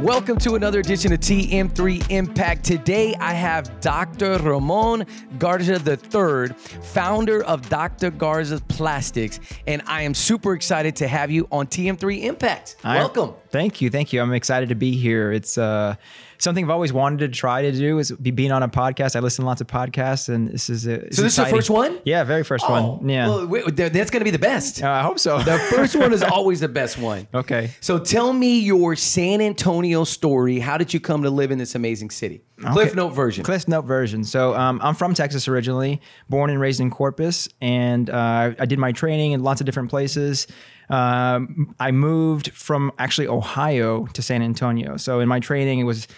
Welcome to another edition of TM3 Impact. Today I have Dr. Ramon Garza III, founder of Dr. Garza's Plastics, and I am super excited to have you on TM3 Impact. Welcome. Thank you. Thank you. I'm excited to be here. It's something I've always wanted to try to do is being on a podcast. I listen to lots of podcasts, and this is So this is the first one? Yeah, very first one. Yeah. Well, that's going to be the best. I hope so. The first one is always the best one. Okay. So tell me your San Antonio story. How did you come to live in this amazing city? Cliff Note version. Cliff Note version. So I'm from Texas originally, born and raised in Corpus, and I did my training in lots of different places. I moved from actually Ohio to San Antonio. So in my training, it was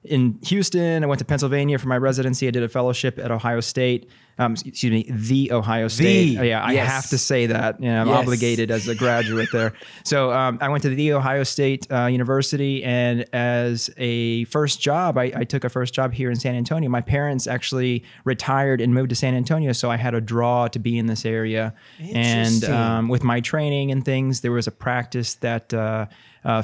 in Houston. I went to Pennsylvania for my residency. I did a fellowship at Ohio State. Excuse me, the Ohio State. Yes. I have to say that. I'm obligated as a graduate there. So I went to the Ohio State University, and as a first job, I took a first job here in San Antonio. My parents actually retired and moved to San Antonio, so I had a draw to be in this area. And with my training and things, there was a practice that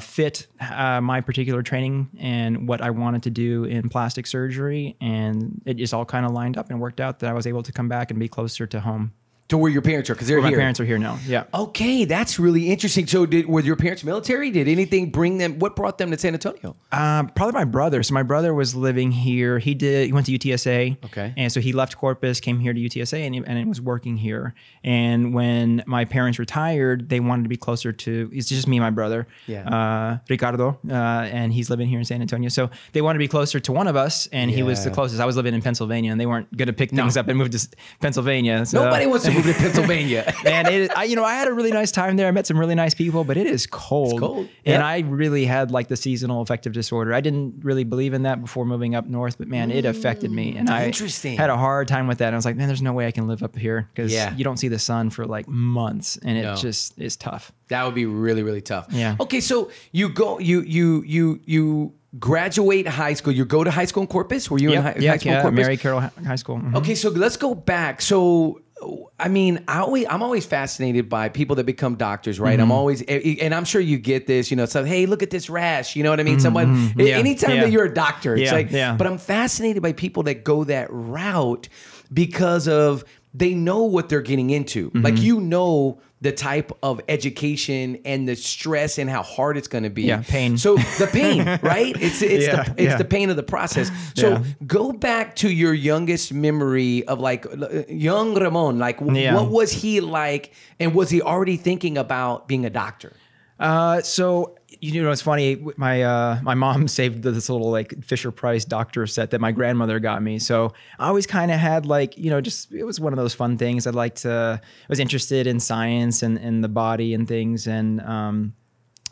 fit my particular training and what I wanted to do in plastic surgery, and it just all kind of lined up and worked out that I was able to come back and be closer to home. To where your parents are, because they're here. My parents are here now. Yeah. Okay, that's really interesting. So, were your parents military? Did anything bring them? What brought them to San Antonio? Probably my brother. So my brother was living here. He went to UTSA. Okay. And so he left Corpus, came here to UTSA, and was working here. And when my parents retired, they wanted to be closer to. It's just me and my brother. Yeah. Ricardo, and he's living here in San Antonio. So they wanted to be closer to one of us, and he was the closest. I was living in Pennsylvania, and they weren't going to pick things up and move to Pennsylvania. So. Nobody wants to move to Pennsylvania. And I had a really nice time there. I met some really nice people, but it is cold. It's cold. And Yep. I really had like the seasonal affective disorder. I didn't really believe in that before moving up north, but man, it affected me. And I had a hard time with that. And I was like, man, there's no way I can live up here because you don't see the sun for like months, and it just is tough. That would be really, really tough. Yeah. Okay, so you graduate high school. You go to high school in Corpus? Were you in high school in Corpus? Mary Carroll High School. Mm-hmm. Okay, so let's go back. So, I mean, I'm always fascinated by people that become doctors, right? Mm-hmm. And I'm sure you get this, so, hey, look at this rash. You know what I mean? Anytime that you're a doctor, it's but I'm fascinated by people that go that route because of they know what they're getting into. Mm-hmm. Like, the type of education and the stress and how hard it's going to be. Yeah, pain. So the pain, right? It's the pain of the process. So go back to your youngest memory of like young Ramon. Like what was he like, and was he already thinking about being a doctor? So it's funny. My mom saved this little like Fisher-Price doctor set that my grandmother got me. So I always kind of had like it was one of those fun things. I was interested in science and the body and things. And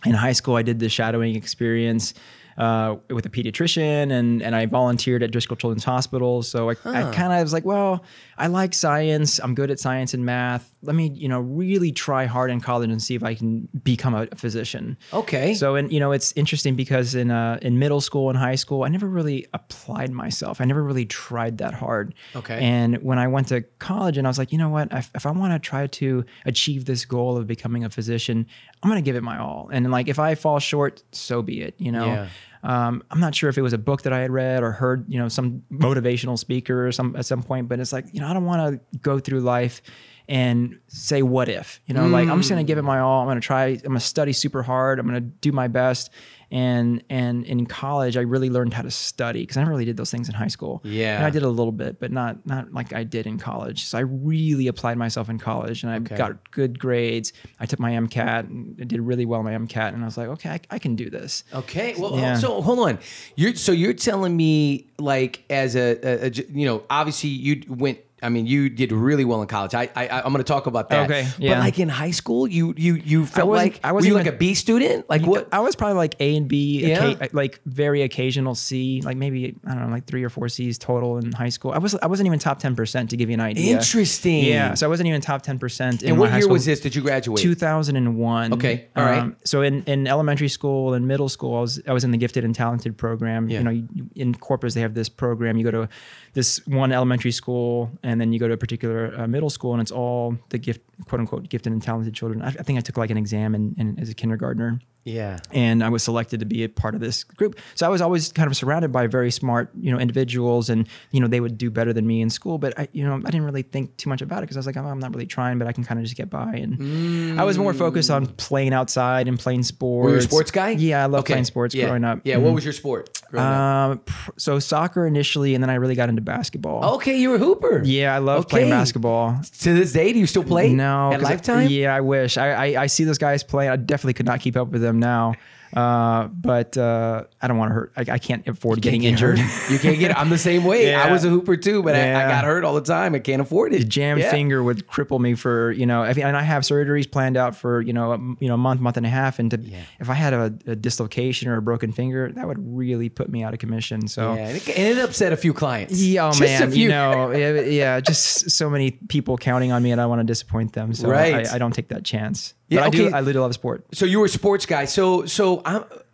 in high school, I did the shadowing experience with a pediatrician, and I volunteered at Driscoll Children's Hospital. So I kind of was like, well, I like science. I'm good at science and math. Let me, really try hard in college and see if I can become a physician. Okay. So, and it's interesting because in middle school and high school, I never really applied myself. I never really tried that hard. Okay. And when I went to college, and I was like, you know what? If I want to try to achieve this goal of becoming a physician, I'm going to give it my all. And like, if I fall short, so be it. Yeah. I'm not sure if it was a book that I had read or heard, some motivational speaker at some point, but it's like, I don't want to go through life and say, what if, like, I'm just going to give it my all. I'm going to study super hard. I'm going to do my best. And in college, I really learned how to study because I never really did those things in high school. Yeah. And I did a little bit, but not like I did in college. So I really applied myself in college, and I got good grades. I took my MCAT and I did really well in my MCAT. And I was like, okay, I can do this. Okay. Well, so hold on. You're telling me like as obviously you did really well in college. I'm going to talk about that. Okay. Yeah. But like in high school, you felt like were you like a B student? Like what? I was probably like A and B, like very occasional C, like maybe I don't know, like 3 or 4 C's total in high school. I wasn't even top 10% to give you an idea. Interesting. Yeah. So I wasn't even top 10%. And what year was this? Did you graduate? 2001. Okay. All right. So in elementary school and middle school, I was in the gifted and talented program. Yeah. In Corpus they have this program. You go to this one elementary school and then you go to a particular middle school, and it's all the quote unquote gifted and talented children. I think I took like an exam as a kindergartner. Yeah. And I was selected to be a part of this group. So I was always kind of surrounded by very smart, individuals, and, they would do better than me in school. But I didn't really think too much about it because I was like, oh, I'm not really trying, but I can kind of just get by. And I was more focused on playing outside and playing sports. Were you a sports guy? Yeah, I loved playing sports growing up. Yeah. What was your sport growing up? So soccer initially, and then I really got into basketball. Okay, you were a hooper. Yeah, I love playing basketball. To this day, do you still play? No. At Lifetime? Yeah, I wish. I see those guys playing. I definitely could not keep up with them now. But I don't want to hurt. I can't afford getting injured. You can't get it. I'm the same way. Yeah. I was a hooper too, but I got hurt all the time. I can't afford it. The jammed finger would cripple me for, and I have surgeries planned out for, a month and a half. And if I had a dislocation or a broken finger, that would really put me out of commission. So and it upset a few clients. Yeah, just a few. Just so many people counting on me, and I want to disappoint them. So I don't take that chance. Yeah, but I do love sport. So you were a sports guy. So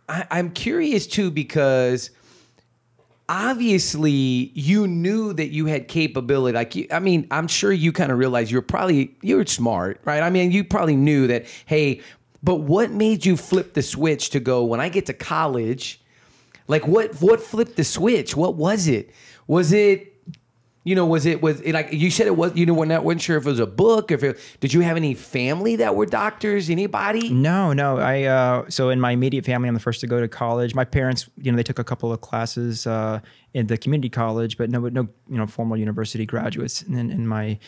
I'm curious too, because obviously you knew that you had capability. I'm sure you kind of realized you were smart, right? I mean, you probably knew that, hey, but what made you flip the switch to go, when I get to college, like what flipped the switch? What was it? Was it like you said it was, weren't sure if it was a book, did you have any family that were doctors, anybody? No. So in my immediate family, I'm the first to go to college. My parents, they took a couple of classes in the community college, but no formal university graduates in my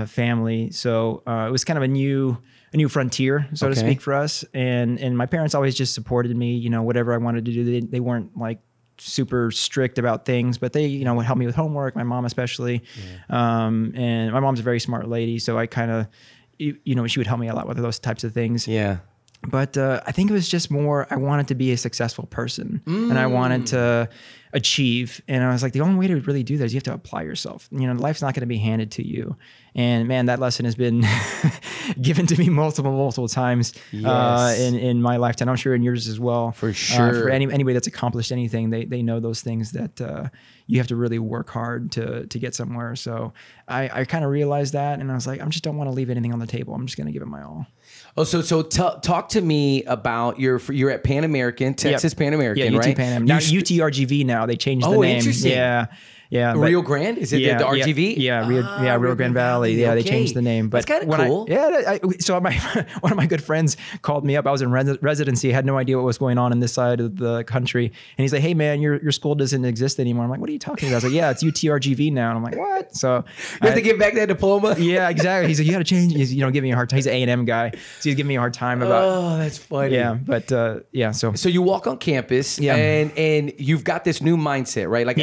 family. So it was kind of a new frontier, so to speak, for us. And my parents always just supported me, whatever I wanted to do. They weren't like super strict about things, but they, would help me with homework, my mom especially. And my mom's a very smart lady, so I kind of, she would help me a lot with those types of things. Yeah. But I think it was just more, I wanted to be a successful person, and I wanted to achieve. And I was like, the only way to really do that is you have to apply yourself. Life's not going to be handed to you. And man, that lesson has been given to me multiple times in my lifetime. I'm sure in yours as well. For sure. For anybody that's accomplished anything, they know those things that you have to really work hard to get somewhere. So I kind of realized that, and I was like, I just don't want to leave anything on the table. I'm just going to give it my all. Oh, so talk to me about you're at Pan American, Texas Pan American, UT right? Pan Am. Now UTRGV now. They changed the name. Oh, interesting. Yeah. Rio Grande? Is it the RGV? Yeah, Rio Grande Valley. Yeah, they changed the name. But that's kind of cool. So one of my good friends called me up. I was in residency. I had no idea what was going on in this side of the country. And he's like, hey, man, your school doesn't exist anymore. I'm like, what are you talking about? I was like, yeah, it's UTRGV now. And I'm like, what? So you have to give back that diploma? Yeah, exactly. He's like, you got to change. He's giving me a hard time. He's an A&M guy. So he's giving me a hard time about. Oh, that's funny. Yeah, but So you walk on campus and you've got this new mindset, right? Like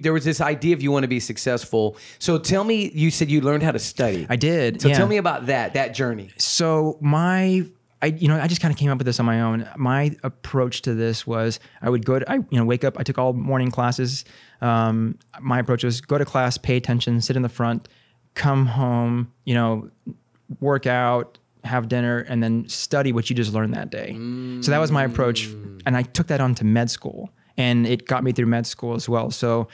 there was this idea of you want to be successful. So tell me, you said you learned how to study. I did. So tell me about that journey. So I just kind of came up with this on my own. My approach to this was I would wake up, I took all morning classes. My approach was go to class, pay attention, sit in the front, come home, work out, have dinner, and then study what you just learned that day. So that was my approach. And I took that on to med school. And it got me through med school as well. So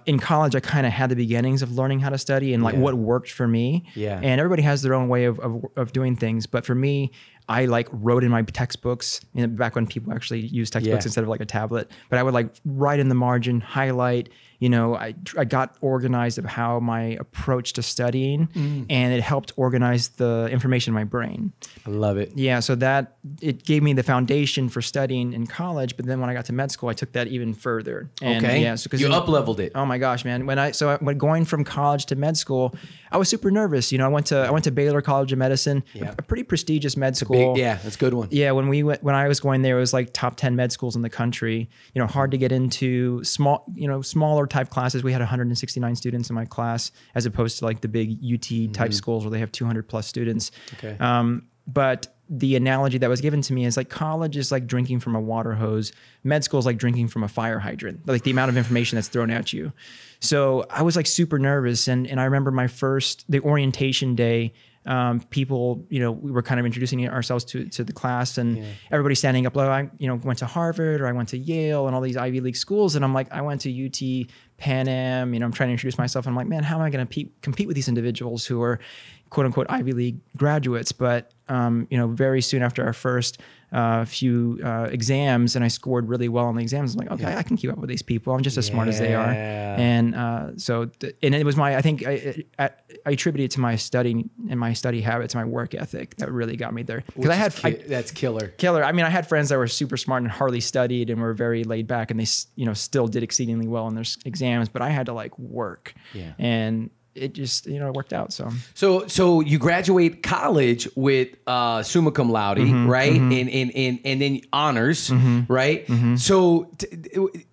in college, I kind of had the beginnings of learning how to study and what worked for me. Yeah. And everybody has their own way of doing things. But for me, I wrote in my textbooks, back when people actually used textbooks instead of like a tablet. But I would write in the margin, highlight. I got organized of how my approach to studying, and it helped organize the information in my brain. I love it. Yeah, so that it gave me the foundation for studying in college. But then when I got to med school, I took that even further. And so you up-leveled it. Oh my gosh, man! When going from college to med school, I was super nervous. I went to Baylor College of Medicine, a pretty prestigious med school. That's a good one. Yeah, when I was going there, it was like top 10 med schools in the country. Hard to get into, smaller type classes. We had 169 students in my class, as opposed to like the big UT type schools where they have 200 plus students. Okay. But the analogy that was given to me is like college is like drinking from a water hose. Med school is like drinking from a fire hydrant, like the amount of information that's thrown at you. So I was like super nervous. And I remember the orientation day, people, we were kind of introducing ourselves to the class, and everybody standing up. Like, I, went to Harvard, or I went to Yale, and all these Ivy League schools. And I'm like, I went to UT, Pan Am. I'm trying to introduce myself. And I'm like, man, how am I going to compete with these individuals who are quote unquote Ivy League graduates? But very soon after our first few exams, and I scored really well on the exams, I'm like, okay, I can keep up with these people. I'm just as smart as they are. And and it was I think I attribute it to my studying and my study habits, my work ethic that really got me there. Because that's killer. Killer. I mean, I had friends that were super smart and hardly studied and were very laid back, and they still did exceedingly well in their exams, but I had to like work. And it just, it worked out. So you graduate college with summa cum laude, right? And then honors, right? So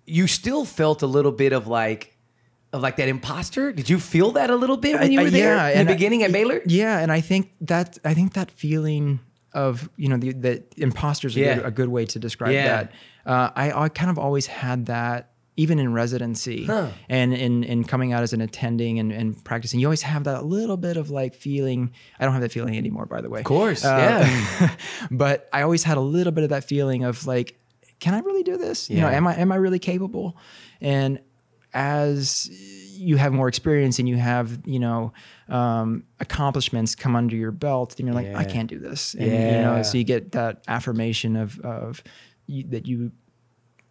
you still felt a little bit of that imposter. Did you feel that a little bit when you were there in the beginning at Baylor? Yeah, and I think that feeling of the imposters is a good way to describe that. I kind of always had that. Even in residency and in coming out as an attending and practicing, you always have that little bit of like feeling. I don't have that feeling anymore, by the way. Of course, but I always had a little bit of that feeling of like, can I really do this? Am I really capable? And as you have more experience and you have accomplishments come under your belt, then you're like, I can't do this. And so you get that affirmation of that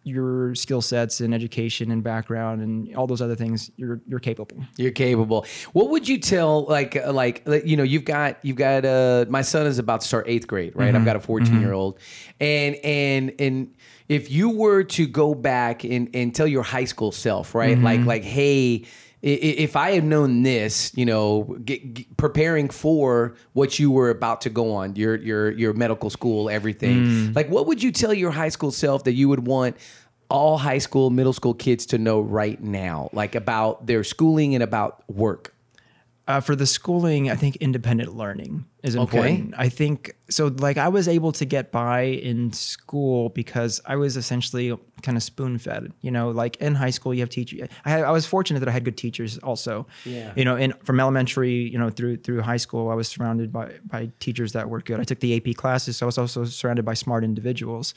your skill sets and education and background and all those other things, you're capable. You're capable. What would you tell, you've got my son is about to start 8th grade, right? I've got a 14-year-old. And if you were to go back and tell your high school self, right? Like, hey, if I had known this, preparing for what you were about to go on, your medical school, everything, like what would you tell your high school self that you would want all high school, middle school kids to know right now, like about their schooling and about work? For the schooling, I think independent learning is important. I think so. Like I was able to get by in school because I was essentially kind of spoon fed. Like in high school, you have teachers. I was fortunate that I had good teachers also. And from elementary, through high school, I was surrounded by teachers that were good. I took the AP classes, so I was also surrounded by smart individuals,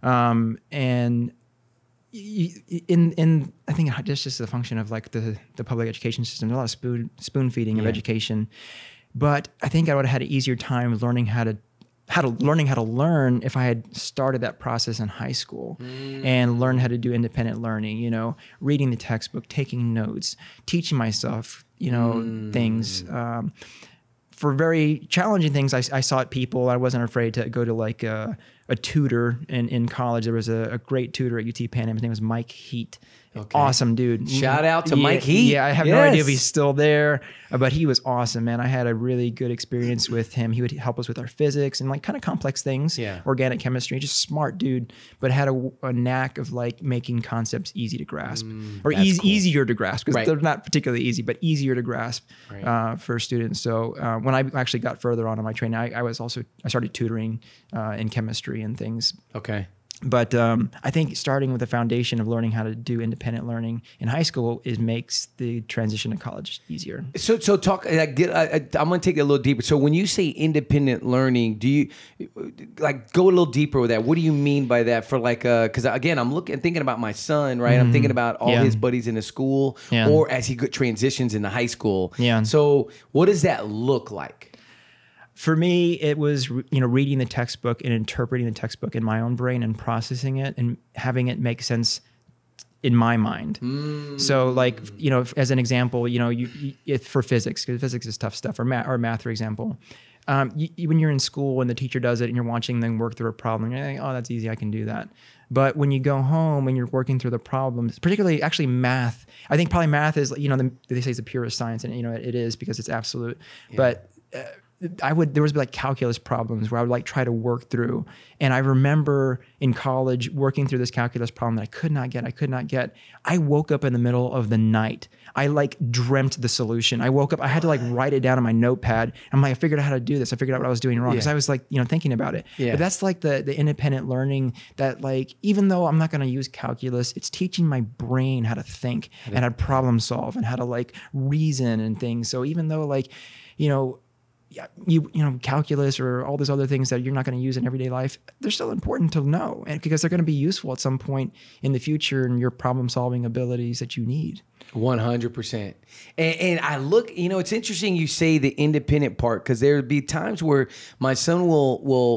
and. I think that's just a function of like the public education system. There's a lot of spoon feeding of education, but I think I would have had an easier time learning how to learn if I had started that process in high school and learned how to do independent learning. Reading the textbook, taking notes, teaching myself, things. For very challenging things, I sought people. I wasn't afraid to go to like a tutor in college. There was a great tutor at UT Pan Am. His name was Mike Heat. Awesome dude. Shout out to Mike Heat. Yeah, I have no idea if he's still there, but he was awesome, man. I had a really good experience with him. He would help us with our physics and like kind of complex things, organic chemistry. Just smart dude, but had a knack of like making concepts easy to grasp or easier to grasp because they're not particularly easy, but easier to grasp for students. So when I actually got further on in my training, I started tutoring in chemistry and things. Okay. But I think starting with the foundation of learning how to do independent learning in high school makes the transition to college easier. So talk. I'm going to take it a little deeper. So when you say independent learning, do you like go a little deeper with that? What do you mean by that? For like, because again, I'm thinking about my son, right? I'm thinking about all his buddies in the school, or as he transitions into high school. So what does that look like? For me, it was, reading the textbook and interpreting the textbook in my own brain and processing it and having it make sense in my mind. So like, as an example, for physics, because physics is tough stuff, or math, for example, when you're in school and the teacher does it and you're watching them work through a problem, you're like, oh, that's easy, I can do that. But when you go home and you're working through the problems, particularly actually math, I think probably math is, they say it's the purest science, and it is because it's absolute. But there was like calculus problems where I would like try to work through. And I remember in college working through this calculus problem that I could not get. I woke up in the middle of the night. I like dreamt the solution. I woke up, I had to like write it down on my notepad. I'm like, I figured out how to do this. I figured out what I was doing wrong. Because I was like, thinking about it. But that's like the independent learning that like, even though I'm not going to use calculus, it's teaching my brain how to think and how to problem solve and how to like reason and things. So even though like, you know, calculus or all those other things that you're not going to use in everyday life, they're still important to know, and because they're going to be useful at some point in the future in your problem solving abilities that you need. 100%. And I look, you know, it's interesting you say the independent part, because there'll be times where my son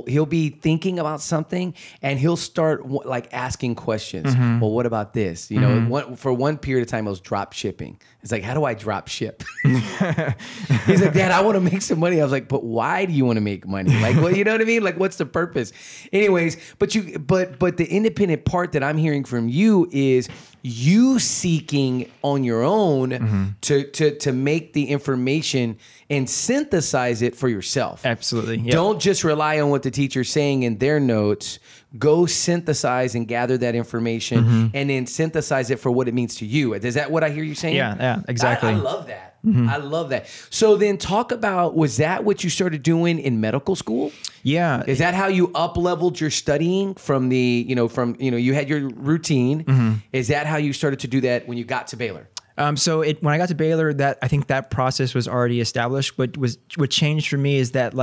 he'll be thinking about something and he'll start like asking questions. Well, what about this? You know, for one period of time, it was drop shipping. It's like, how do I drop ship? He's like, Dad, I want to make some money. I was like, but why do you want to make money? Like, well, you know what I mean? Like, what's the purpose? Anyways, but the independent part that I'm hearing from you is you seeking on your own to make the information and synthesize it for yourself. Absolutely. Yep. Don't just rely on what the teacher's saying in their notes. Go synthesize and gather that information and then synthesize it for what it means to you. Is that what I hear you saying? Yeah, exactly. I love that. I love that. So then talk about, was that what you started doing in medical school? Yeah. Is that how you up-leveled your studying from the, you had your routine. Is that how you started to do that when you got to Baylor? So when I got to Baylor, I think that process was already established. What changed for me is that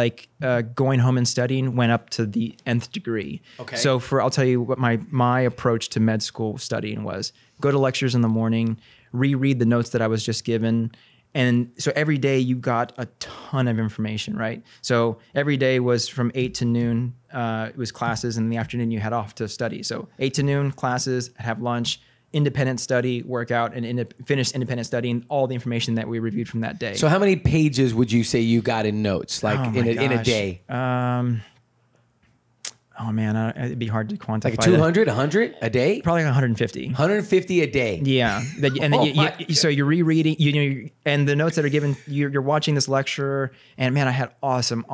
going home and studying went up to the nth degree. Okay. So I'll tell you what my approach to med school studying was: go to lectures in the morning, reread the notes that I was just given. And so every day you got a ton of information, right? So every day was from 8 to noon. It was classes, and in the afternoon you head off to study. So 8 to noon classes, have lunch, independent study, workout, and finish independent studying, all the information that we reviewed from that day. So how many pages would you say you got in notes, in a day? Oh man, it'd be hard to quantify. Like 200, 100 a day? Probably like 150. 150 a day. Yeah, so you're rereading, and the notes that are given, you're watching this lecture, and man, I had awesome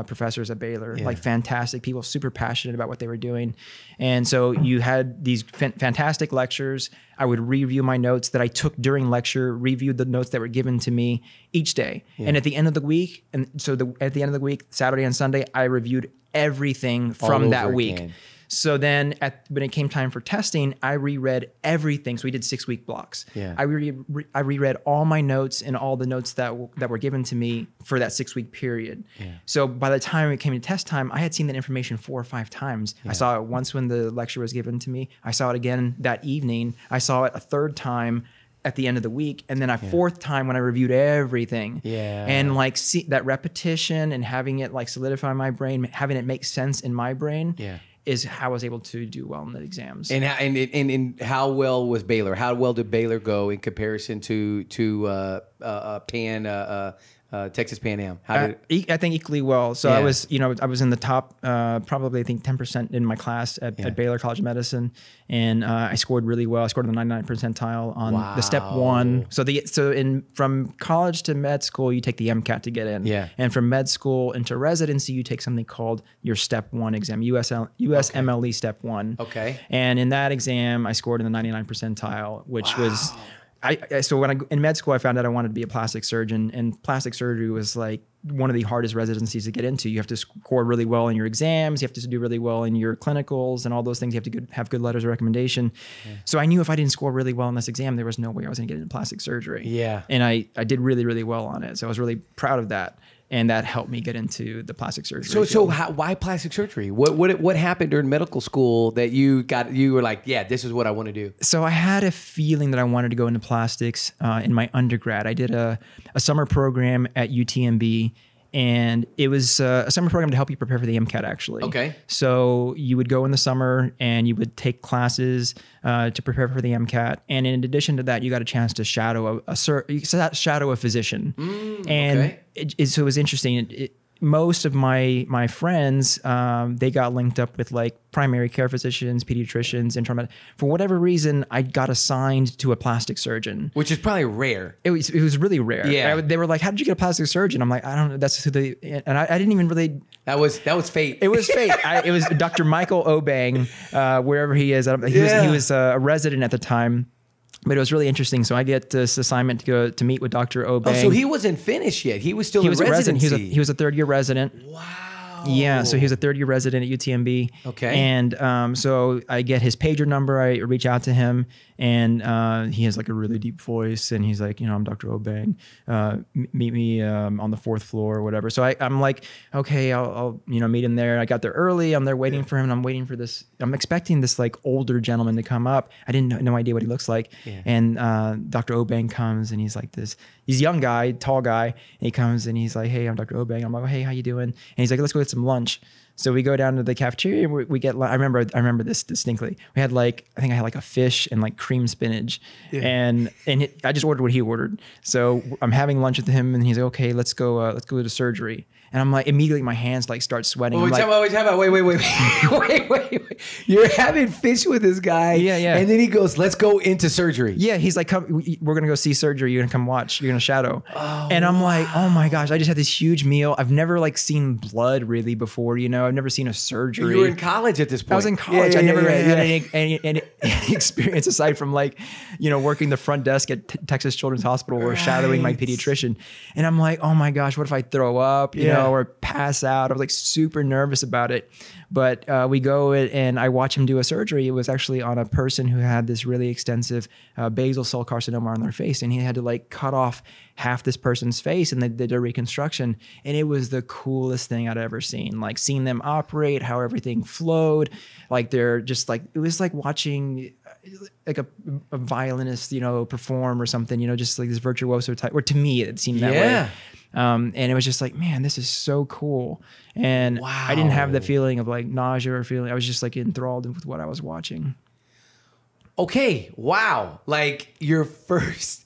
professors at Baylor, like fantastic people, super passionate about what they were doing, and so you had these fantastic lectures. I would review my notes that I took during lecture, reviewed the notes that were given to me each day, and at the end of the week, Saturday and Sunday, I reviewed everything from that week. Again. So then when it came time for testing, I reread everything. So we did 6-week blocks. Yeah. I reread all my notes and all the notes that were given to me for that 6-week period. Yeah. So by the time it came to test time, I had seen that information 4 or 5 times. Yeah. I saw it once when the lecture was given to me. I saw it again that evening. I saw it a third time at the end of the week, and then a fourth time when I reviewed everything. Yeah. And see that repetition and having it solidify in my brain, having it make sense in my brain is how I was able to do well in the exams. And how well was Baylor? How well did Baylor go in comparison to Texas Pan Am? I think equally well. So I was in the top, probably I think 10% in my class at Baylor College of Medicine, and I scored really well. I scored in the 99th percentile on the step 1. From college to med school, you take the MCAT to get in. Yeah. And from med school into residency, you take something called your step 1 exam, USMLE step 1. Okay. And in that exam, I scored in the 99th percentile, which was. So in med school, I found out I wanted to be a plastic surgeon, and plastic surgery was one of the hardest residencies to get into. You have to score really well in your exams. You have to do really well in your clinicals and all those things. You have to have good letters of recommendation. Yeah. So I knew if I didn't score really well in this exam, there was no way I was going to get into plastic surgery. Yeah. And I did really, really well on it. So I was really proud of that. And that helped me get into the plastic surgery. So why plastic surgery? What happened during medical school that you were like, yeah, this is what I want to do? So I had a feeling that I wanted to go into plastics in my undergrad. I did a summer program at UTMB, and it was a summer program to help you prepare for the MCAT, actually. Okay. So you would go in the summer and you would take classes to prepare for the MCAT, and in addition to that, you got a chance to shadow a physician. And so it was interesting. Most of my friends, they got linked up with primary care physicians, pediatricians, internal. For whatever reason, I got assigned to a plastic surgeon, which is probably rare. It was really rare. Yeah. They were like, "How did you get a plastic surgeon?" I'm like, "I don't know. That's who they." And I didn't even really. That was fate. It was fate. It was Dr. Michael Obang, wherever he is. He was a resident at the time. But it was really interesting. So I get this assignment to go to meet with Dr. Obang. Oh, so he wasn't finished yet. He was still in residency. He was a third-year resident. Wow. Yeah, so he was a third-year resident at UTMB. Okay. And so I get his pager number. I reach out to him, and he has like a really deep voice, and he's like, I'm Dr. Obeng. Meet me on the 4th floor or whatever. So I'm like, okay, I'll meet him there. I got there early. I'm there waiting for him, and I'm waiting for this. I'm expecting this like older gentleman to come up. I didn't no idea what he looks like. Yeah. And Dr. Obeng comes, and he's like he's a young guy, tall guy, and he comes and he's like, hey, I'm Dr. Obeng. I'm like, hey, how you doing? And he's like, let's go get some lunch. So we go down to the cafeteria and we get, I remember this distinctly. We had I think I had like a fish and like cream spinach, and I just ordered what he ordered. So I'm having lunch with him, and he's like, okay, let's go to surgery. And I'm like, immediately my hands like start sweating. Wait. You're having fish with this guy. Yeah. And then he goes, let's go into surgery. Yeah. He's like, come, we're going to go see surgery. You're going to come watch. You're going to shadow. And I'm like, oh my gosh, I just had this huge meal. I've never like seen blood really before, I've never seen a surgery. You were in college at this point. I was in college. I never had any experience aside from working the front desk at Texas Children's Hospital or shadowing my pediatrician. And I'm like, oh my gosh, what if I throw up, or pass out? I was like super nervous about it. But we go and I watch him do a surgery. It was actually on a person who had this really extensive basal cell carcinoma on their face. And he had to like cut off half this person's face, and they did a reconstruction. And it was the coolest thing I'd ever seen. Like seeing them operate, how everything flowed. Like they're just like, it was like watching like a violinist, perform or something, just like this virtuoso type, or to me it seemed that way. And it was just like, man, this is so cool. And I didn't have the feeling of like nausea or feeling. I was just like enthralled with what I was watching. Okay. Wow. Like your first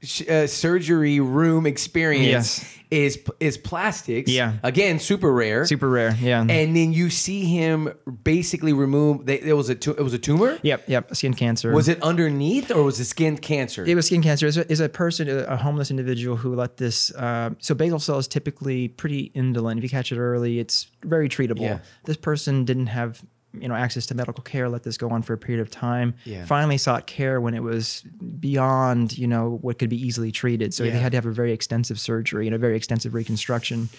surgery room experience is plastics. Yeah. Again, super rare. Super rare. Yeah. And then you see him basically remove. It was a tumor. Yep. Skin cancer. Was it underneath or was it skin cancer? It was skin cancer. It's a person, a homeless individual who let this. So basal cell is typically pretty indolent. If you catch it early, it's very treatable. Yeah. This person didn't have access to medical care, let this go on for a period of time. Yeah. Finally sought care when it was beyond, what could be easily treated. So they had to have a very extensive surgery and a very extensive reconstruction.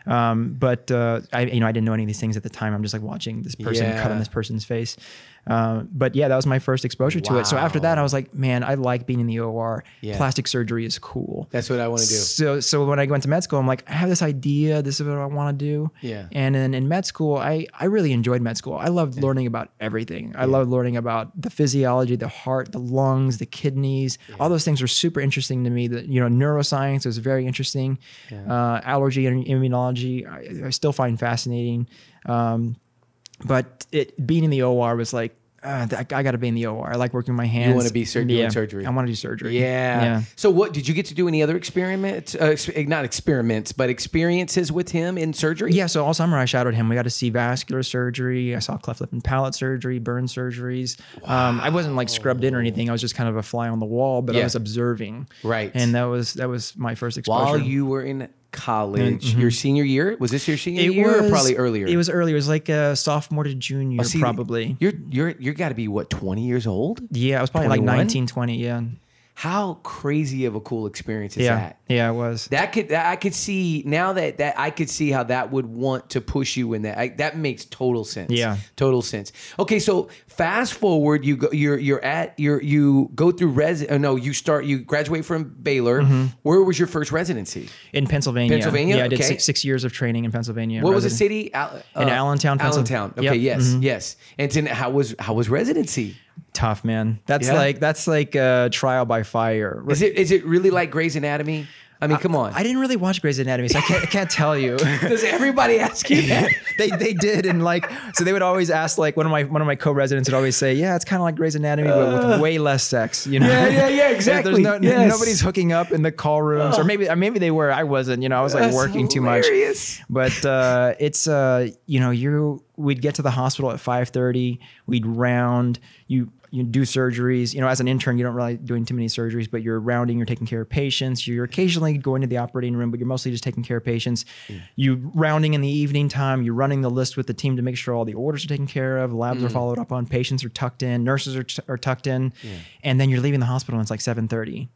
But I didn't know any of these things at the time. I'm just like watching this person cut on this person's face. But that was my first exposure to it. So after that, I was like, man, I like being in the OR. Yeah. Plastic surgery is cool. That's what I want to do. So when I went to med school, I'm like, I have this idea. This is what I want to do. Yeah. And then in med school, I really enjoyed med school. I loved learning about everything. I loved learning about the physiology, the heart, the lungs, the kidneys. All those things were super interesting to me. Neuroscience was very interesting. Allergy and immunology, I still find fascinating. But being in the OR was like, I got to be in the OR. I like working with my hands. You want to be doing surgery. I want to do surgery. Yeah. So what, did you get to do any other experiments, not experiments, but experiences with him in surgery? Yeah. So all summer I shadowed him. We got to see vascular surgery. I saw cleft lip and palate surgery, burn surgeries. Wow. I wasn't like scrubbed in or anything. I was just kind of a fly on the wall, but I was observing. Right. And that was my first exposure. While you were in college, your senior year? Was this your senior year or probably earlier? It was earlier. It was like a sophomore to junior, probably. You got to be what, 20 years old? Yeah, I was probably 21? Like 19, 20, yeah. How crazy of a cool experience is that? Yeah, it was. I could see now that I could see how that would want to push you in that. That makes total sense. Yeah, total sense. Okay, so fast forward, you go through you graduate from Baylor. Mm-hmm. Where was your first residency? In Pennsylvania. Pennsylvania. Yeah, I did 6 years of training in Pennsylvania. What was the city? In Allentown, Pennsylvania. Allentown. Okay. Yep. Yes. And then how was residency? Tough, man. That's like a trial by fire. Is it really like Grey's Anatomy? I mean, come on. I didn't really watch Grey's Anatomy, so I can't tell you. Does everybody ask you that? They did, and so they would always ask, like one of my co-residents would always say, yeah, it's kind of like Grey's Anatomy, but with way less sex. Yeah, exactly. Nobody's hooking up in the call rooms, or maybe they were. I wasn't. I was like working too much. But it's we'd get to the hospital at 5:30. We'd round. You do surgeries. As an intern, you don't really doing too many surgeries, but you're rounding, you're taking care of patients. You're occasionally going to the operating room, but you're mostly just taking care of patients. You rounding in the evening time, you're running the list with the team to make sure all the orders are taken care of, labs are followed up on, patients are tucked in, nurses are tucked in, and then you're leaving the hospital and it's like 7:30.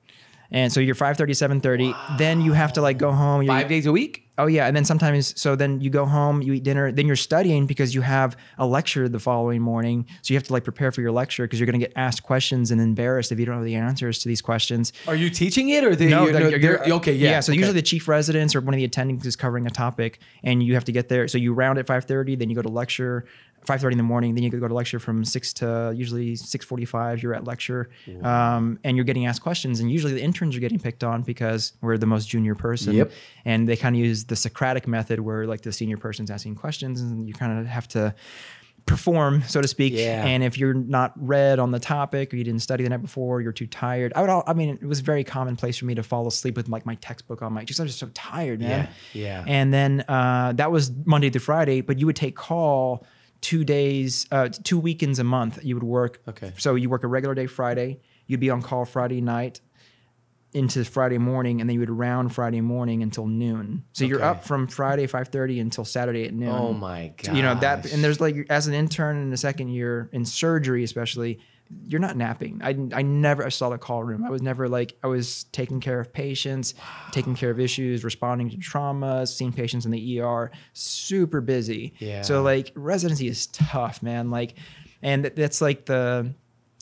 And so you're 5:30, 7:30. Wow. Then you have to like go home. 5 days a week? Oh yeah, and then sometimes, so then you go home, you eat dinner, then you're studying because you have a lecture the following morning. So you have to like prepare for your lecture because you're going to get asked questions and embarrassed if you don't know the answers to these questions. Are you teaching it or okay? Yeah. So usually the chief residents or one of the attendings is covering a topic, and you have to get there. So you round at 5:30, then you go to lecture. 5:30 in the morning, then you could go to lecture from 6 to usually 6:45. You're at lecture, and you're getting asked questions. And usually the interns are getting picked on because we're the most junior person. Yep. And they kind of use the Socratic method where like the senior person's asking questions, and you kind of have to perform, so to speak. Yeah. And if you're not read on the topic or you didn't study the night before, you're too tired. I mean, it was very commonplace for me to fall asleep with like my textbook on my, I was just so tired, man. Yeah. And then that was Monday to Friday, but you would take call 2 days, 2 weekends a month you would work. Okay. So you work a regular day Friday, you'd be on call Friday night into Friday morning, and then you would round Friday morning until noon. So you're up from Friday 5:30 until Saturday at noon. Oh my god. You know that, and there's like, as an intern in the second year in surgery especially, you're not napping. I never saw the call room. I was never like, I was taking care of patients, taking care of issues, responding to trauma, seeing patients in the ER, super busy. Yeah. So like residency is tough, man. Like, and that's like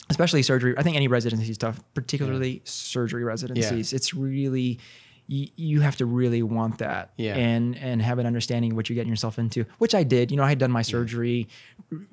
especially surgery. I think any residency is tough, particularly surgery residencies. It's really, you have to really want that and have an understanding of what you're getting yourself into, which I did. You know, I had done my surgery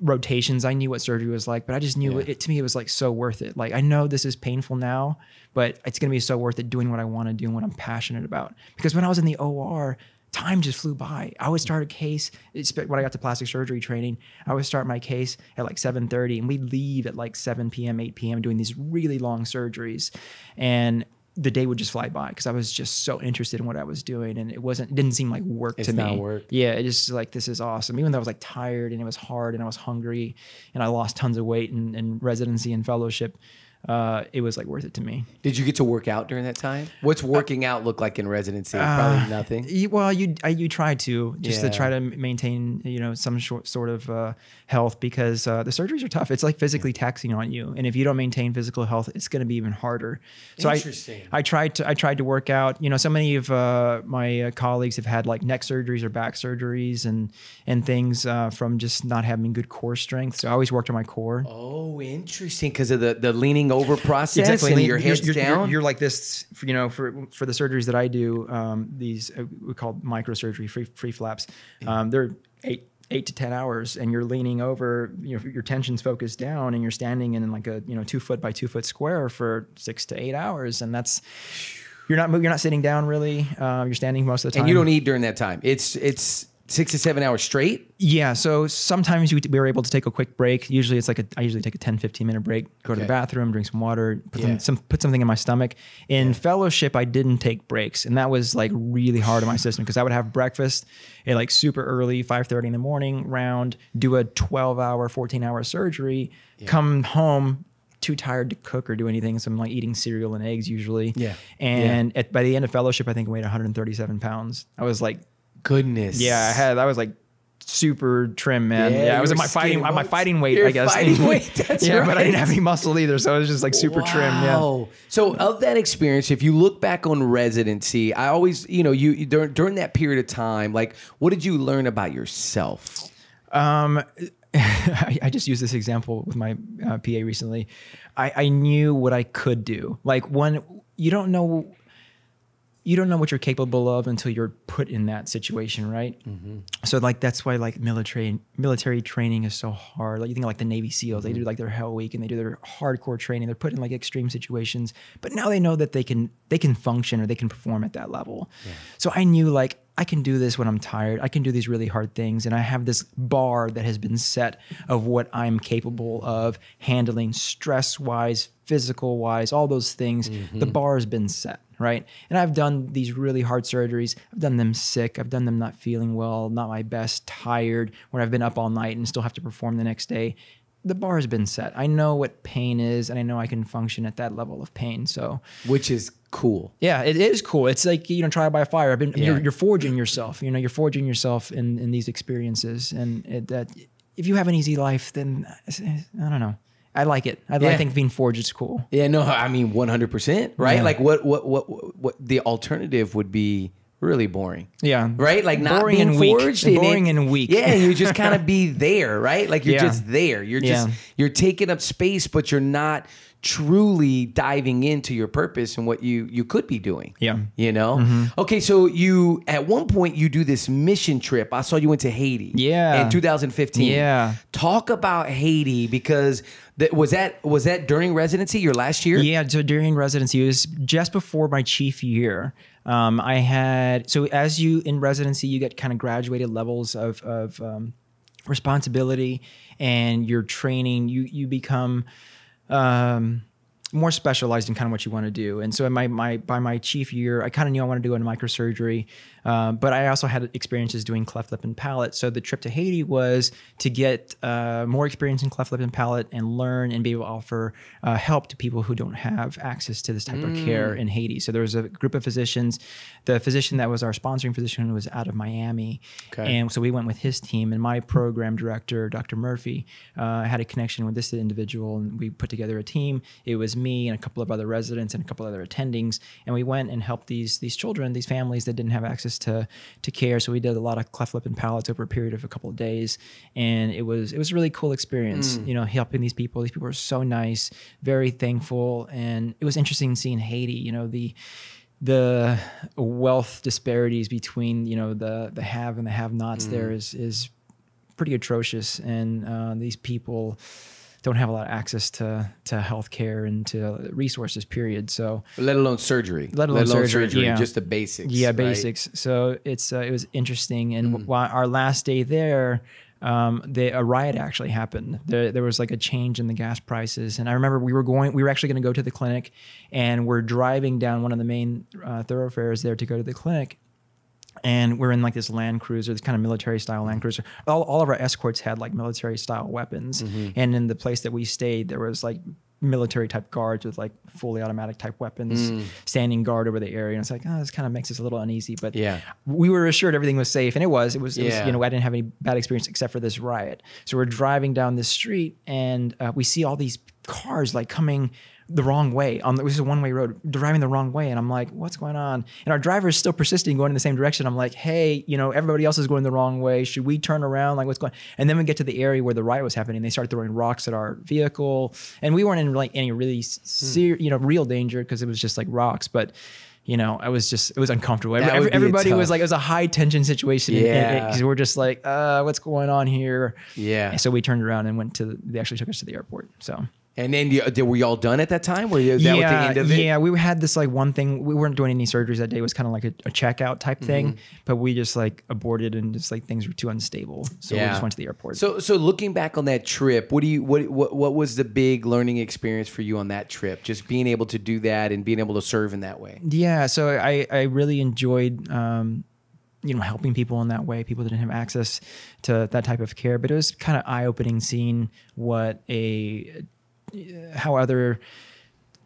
rotations. I knew what surgery was like, but I just knew it, to me, it was like so worth it. Like, I know this is painful now, but it's going to be so worth it doing what I want to do and what I'm passionate about. Because when I was in the OR, time just flew by. I would start a case, when I got to plastic surgery training, I would start my case at like 7:30 and we'd leave at like 7 p.m., 8 p.m. doing these really long surgeries. And the day would just fly by because I was just so interested in what I was doing, and it didn't seem like work to me. It's not work. Yeah, it just like, this is awesome. Even though I was like tired and it was hard and I was hungry and I lost tons of weight in residency and fellowship, it was like worth it to me. Did you get to work out during that time? What's working out look like in residency? Probably nothing. Well, you try to to try to maintain, you know, some sort of health, because the surgeries are tough. It's like physically taxing on you, and if you don't maintain physical health, it's going to be even harder. So I tried to work out. You know, so many of my colleagues have had like neck surgeries or back surgeries and things from just not having good core strength. So I always worked on my core. Oh, interesting, because of the leaning over process. Exactly. And your head's down. You're like this, you know, for the surgeries that I do, these we call microsurgery, free flaps. They're 8 to 10 hours, and you're leaning over, you know, your tension's focused down, and you're standing in like a 2 foot by 2 foot square for 6 to 8 hours, and that's, you're not sitting down really. You're standing most of the time, and you don't eat during that time. It's 6 to 7 hours straight? Yeah. So sometimes we were able to take a quick break. Usually it's like I usually take a 10, 15 minute break, go to the bathroom, drink some water, put something in my stomach. In fellowship, I didn't take breaks. And that was like really hard on my system, because I would have breakfast at like super early, 5:30 in the morning, round, do a 12-hour, 14-hour surgery, come home, too tired to cook or do anything. So I'm like eating cereal and eggs usually. Yeah. And by the end of fellowship, I think I weighed 137 pounds. I was like, goodness. Yeah, I was like super trim, man. Yeah, I was at my fighting weight, Your I guess. Fighting weight, that's right. But I didn't have any muscle either, so I was just like super trim. Yeah. So of that experience, if you look back on residency, I always, you know, you during that period of time, like, what did you learn about yourself? I just used this example with my PA recently. I knew what I could do. Like, when you don't know what you're capable of until you're put in that situation, right? Mm-hmm. So like, that's why like military training is so hard. Like, you think like the Navy SEALs, they do like their Hell Week and they do their hardcore training. They're put in like extreme situations, but now they know that they can function or they can perform at that level. Yeah. So I knew like, I can do this when I'm tired. I can do these really hard things. And I have this bar that has been set of what I'm capable of handling stress-wise, physical-wise, all those things. Mm-hmm. The bar has been set, right? And I've done these really hard surgeries. I've done them sick. I've done them not feeling well, not my best, tired, where I've been up all night and still have to perform the next day. The bar has been set. I know what pain is, and I know I can function at that level of pain. So, which is cool. Yeah, it is cool. It's like, you know, trial by fire. You're forging yourself. You know, you're forging yourself in these experiences, and that if you have an easy life, then I don't know. I like it. I think being forged is cool. Yeah, no, I mean 100%, right? Yeah. Like what the alternative would be really boring. Yeah. Right? Like not boring being and weak. forged. Boring and weak. Yeah, you just kind of be there, right? Like you're just there. You're just, Yeah. you're taking up space, but you're not truly diving into your purpose and what you could be doing. Yeah. You know? Okay, so you, at one point, you do this mission trip. I saw you went to Haiti. Yeah. In 2015. Yeah. Talk about Haiti, because was that during residency, your last year? Yeah, so during residency, it was just before my chief year. I had, so as you in residency, you get kind of graduated levels of responsibility, and your training, you become more specialized in kind of what you want to do. And so in by my chief year, I kind of knew I wanted to go into microsurgery, but I also had experiences doing cleft lip and palate. So the trip to Haiti was to get more experience in cleft lip and palate and learn and be able to offer help to people who don't have access to this type of care in Haiti. So there was a group of physicians. The physician that was our sponsoring physician was out of Miami. Okay. And so we went with his team, and my program director, Dr. Murphy, had a connection with this individual, and we put together a team. It was me and a couple of other residents and a couple of other attendings, and we went and helped these children, these families that didn't have access to care. So we did a lot of cleft lip and palates over a period of a couple of days, and it was a really cool experience, you know, helping these people. These people were so nice, very thankful, and it was interesting seeing Haiti, you know, the wealth disparities between, you know, the have and the have-nots there is pretty atrocious, and these people don't have a lot of access to healthcare and to resources, period. So let alone surgery. Let alone surgery, yeah. Just the basics. Yeah, right? basics. So it was interesting. And while our last day there, a riot actually happened. There was like a change in the gas prices. And I remember we were actually going to go to the clinic, and we're driving down one of the main thoroughfares there to go to the clinic. And we're in like this Land Cruiser, this kind of military style Land Cruiser. All of our escorts had like military style weapons. And in the place that we stayed, there was like military type guards with like fully automatic type weapons standing guard over the area. And it's like, oh, this kind of makes us a little uneasy. But we were assured everything was safe. And it was, you know, I didn't have any bad experience except for this riot. So we're driving down this street, and we see all these cars like coming the wrong way. This is a one-way road, driving the wrong way. And I'm like, what's going on? And our driver is still persisting, going in the same direction. I'm like, hey, you know, everybody else is going the wrong way. Should we turn around? Like, what's going on? And then we get to the area where the riot was happening. They started throwing rocks at our vehicle. And we weren't in like any really real danger, because it was just like rocks. But you know, it was uncomfortable. Everybody was like, it was a high tension situation. Because we're just like, what's going on here? Yeah. And so we turned around and they actually took us to the airport. So. And then were you all done at that time? Were you that was the end of it? Yeah, we had this like one thing. We weren't doing any surgeries that day. It was kind of like a checkout type thing, but we just like aborted, and just like things were too unstable. So we just went to the airport. So looking back on that trip, what was the big learning experience for you on that trip? Just being able to do that and being able to serve in that way. Yeah, so I really enjoyed you know, helping people in that way, people that didn't have access to that type of care. But it was kind of eye-opening seeing how other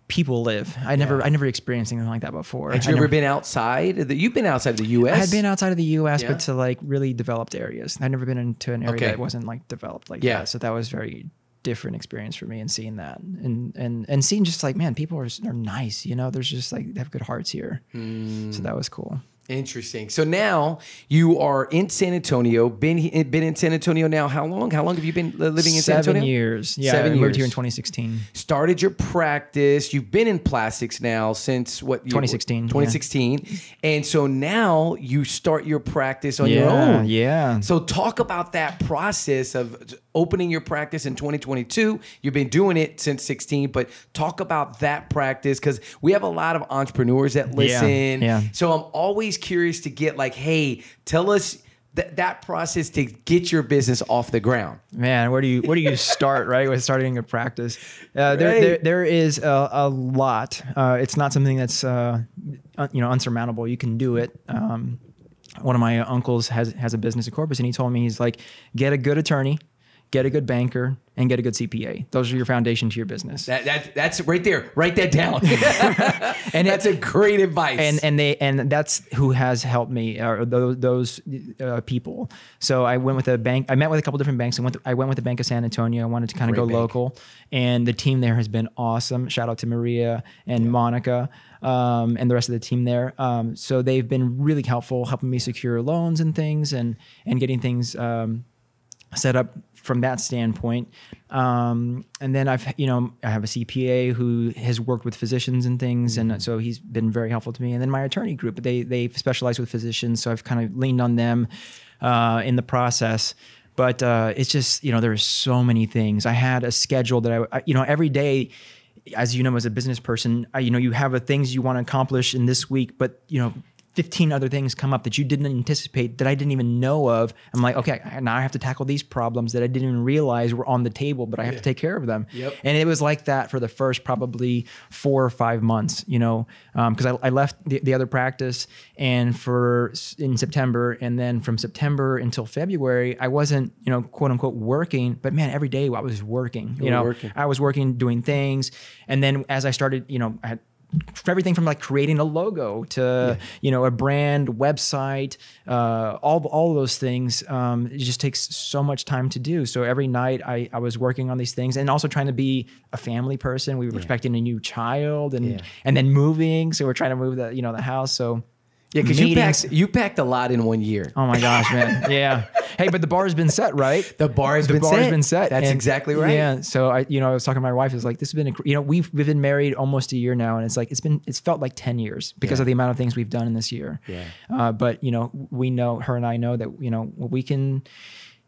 people live. I never experienced anything like that before. Had you ever been outside? You've been outside of the U.S.? I had been outside of the U.S., but to like really developed areas. I'd never been into an area that wasn't like developed like that. So that was very different experience for me, and seeing that and seeing just like, man, people are nice. You know, there's just like, they have good hearts here. So that was cool. Interesting. So now you are in San Antonio. Been in San Antonio now. How long? How long have you been living in San Antonio? 7 years. Yeah, 7 years. I moved here in 2016. Started your practice. You've been in plastics now since what? 2016. 2016. Yeah. And so now you start your practice on your own. Yeah. So talk about that process of opening your practice in 2022. You've been doing it since 16, but talk about that practice, because we have a lot of entrepreneurs that listen. Yeah. So I'm always curious to get like, hey, tell us that process to get your business off the ground. Man, where do you start, right, with starting a practice? There is a lot. It's not something that's unsurmountable. You can do it. One of my uncles has a business in Corpus, and he told me, he's like, get a good attorney, get a good banker, and get a good CPA. Those are your foundation to your business. That's right there. Write that down. And that's a great advice. And that's who has helped me, or those people. So I went with a bank. I met with a couple different banks. I went with the Bank of San Antonio. I wanted to kind of go local, and the team there has been awesome. Shout out to Maria and Monica. And the rest of the team there. So they've been really helpful, helping me secure loans and things, and getting things set up from that standpoint. And then I have a CPA who has worked with physicians and things. And so he's been very helpful to me. And then my attorney group, they specialize with physicians. So I've kind of leaned on them in the process. But it's just, there's so many things. I had a schedule that I every day, as you know, as a business person, you have things you want to accomplish in this week, but 15 other things come up that you didn't anticipate, that I didn't even know of. I'm like, okay, now I have to tackle these problems that I didn't even realize were on the table, but I have to take care of them. Yep. And it was like that for the first probably 4 or 5 months, because I left the other practice in September, and then from September until February, I wasn't, quote unquote working, but man, every day I was working. I was working, doing things, and then as I started, I had everything from like creating a logo to a brand, website, all of those things. It just takes so much time to do. So every night I was working on these things, and also trying to be a family person. We were expecting a new child, and then moving. So we're trying to move the house. So because you packed a lot in 1 year. Oh my gosh, man. Yeah. Hey, but the bar has been set, right? The bar has been set. That's exactly right. Yeah. So I was talking to my wife. It's like, this has been, we've been married almost a year now, and it's like it's felt like 10 years because of the amount of things we've done in this year. Yeah. But we know, her and I know that we can.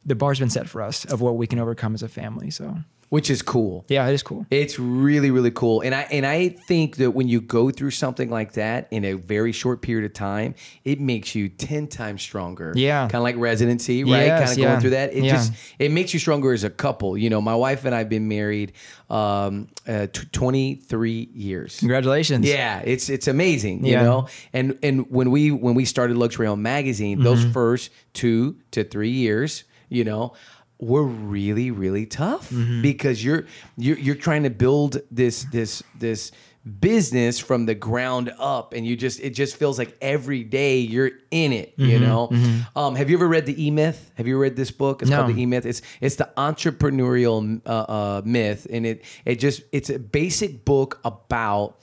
The bar's been set for us of what we can overcome as a family. So. Which is cool. Yeah, it is cool. It's really, really cool. And I think that when you go through something like that in a very short period of time, it makes you 10 times stronger. Yeah. Kind of like residency, right? Yes, kind of going through that. It makes you stronger as a couple. My wife and I have been married 23 years. Congratulations. Yeah, it's amazing, And when we started Luxury Home Magazine, those first 2 to 3 years, were really, really tough because you're trying to build this business from the ground up, and it just feels like every day you're in it. Have you ever read the E-Myth? Have you read this book? It's called the E-Myth. It's the entrepreneurial myth, and it's a basic book about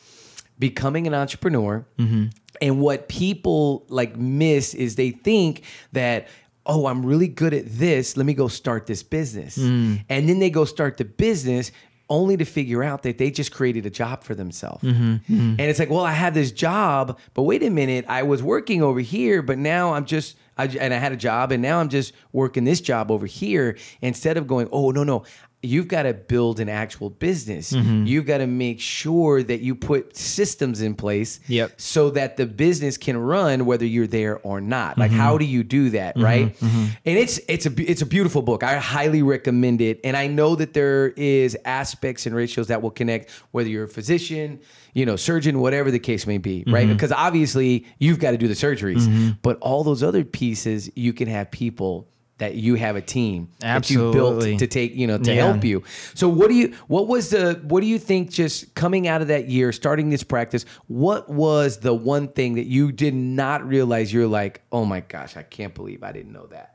becoming an entrepreneur. And what people miss is they think that, oh, I'm really good at this, let me go start this business. And then they go start the business only to figure out that they just created a job for themselves. And it's like, well, I have this job, but wait a minute, I was working over here, but now and I had a job, and now I'm just working this job over here, instead of going, oh, no, you've got to build an actual business. You've got to make sure that you put systems in place so that the business can run whether you're there or not. Like, how do you do that, right? And it's a beautiful book. I highly recommend it. And I know that there is aspects and ratios that will connect whether you're a physician, surgeon, whatever the case may be, right? Because obviously you've got to do the surgeries, but all those other pieces, you can have people that you have a team that you built to take, to help you. So what do you think, just coming out of that year, starting this practice, what was the one thing that you did not realize? You're like, oh my gosh, I can't believe I didn't know that.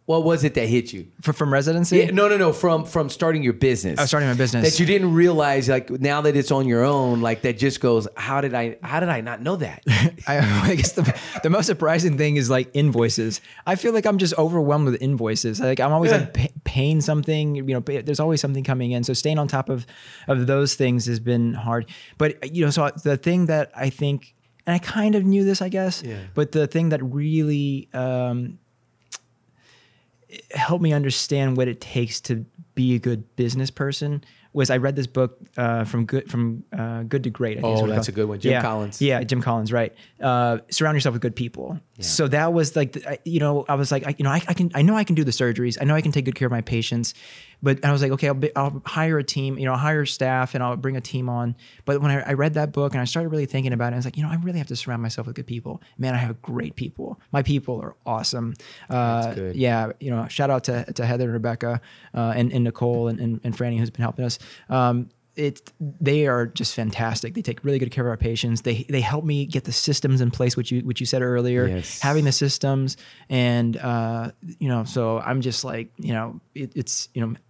What was it that hit you? From residency? Yeah, no. From starting your business. Oh, starting my business. That you didn't realize, now that it's on your own, that just goes, how did I not know that? I guess the most surprising thing is invoices. I feel like I'm just overwhelmed with invoices. I'm always paying something, there's always something coming in. So staying on top of those things has been hard. But, so the thing that I think, and I kind of knew this, I guess, but the thing that really, helped me understand what it takes to be a good business person was I read this book from Good to Great. I think that's a good one. Jim Collins. Yeah, Jim Collins, right. Surround yourself with good people. So that was like, I was like, I know I can do the surgeries. I know I can take good care of my patients, but I was like, okay, I'll hire a team, I'll hire staff and I'll bring a team on. But when I read that book and I started really thinking about it, I was like, I really have to surround myself with good people. Man, I have great people. My people are awesome. That's good. Yeah. Shout out to Heather and Rebecca, and Nicole and Franny, who's been helping us. They are just fantastic. They take really good care of our patients. They help me get the systems in place, which you said earlier. Yes. Having the systems, and so I'm just like, it's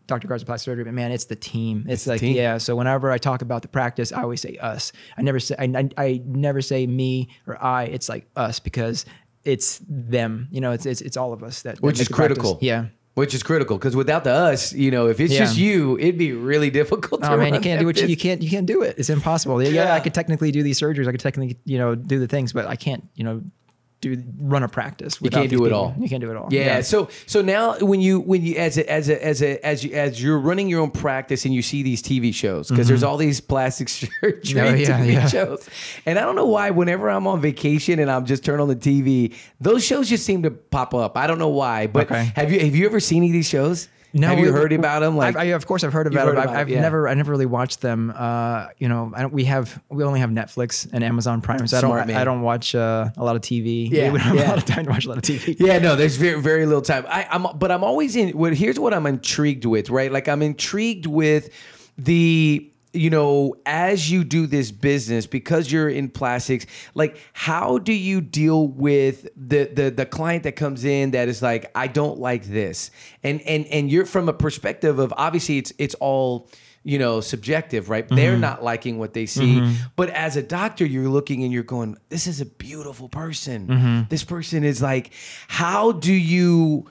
Dr. Garza plastic surgery, but man, it's the team. It's like team. Yeah. So whenever I talk about the practice, I always say us. I never say me or I. It's like us, because it's them. It's all of us that which is critical. Practice. Yeah. Which is critical, because without the us, if it's just you, it'd be really difficult. Oh man, you can't do what you can't do it. It's impossible. Yeah, I could technically do these surgeries. I could technically do the things, but I can't run a practice. You can't do it all. You can't do it all. Yeah. So now when you as you're running your own practice and you see these TV shows, because there's all these plastic surgery TV shows, and I don't know why whenever I'm on vacation and I'm just turning on the TV, those shows just seem to pop up. I don't know why, but have you ever seen any of these shows? No, have you heard about them? Of course, I've heard about them. I never really watched them. We only have Netflix and Amazon Prime, so I don't watch a lot of TV. Yeah, we don't have a lot of time to watch a lot of TV. Yeah, no, there's very, very little time. But I'm always in. Here's what I'm intrigued with, right? Like I'm intrigued with the. As you do this business, because you're in plastics, like how do you deal with the client that comes in that is like, I don't like this, and you're from a perspective of, obviously it's all subjective, right? They're not liking what they see, but as a doctor, you're looking and you're going, this is a beautiful person. This person is like, how do you?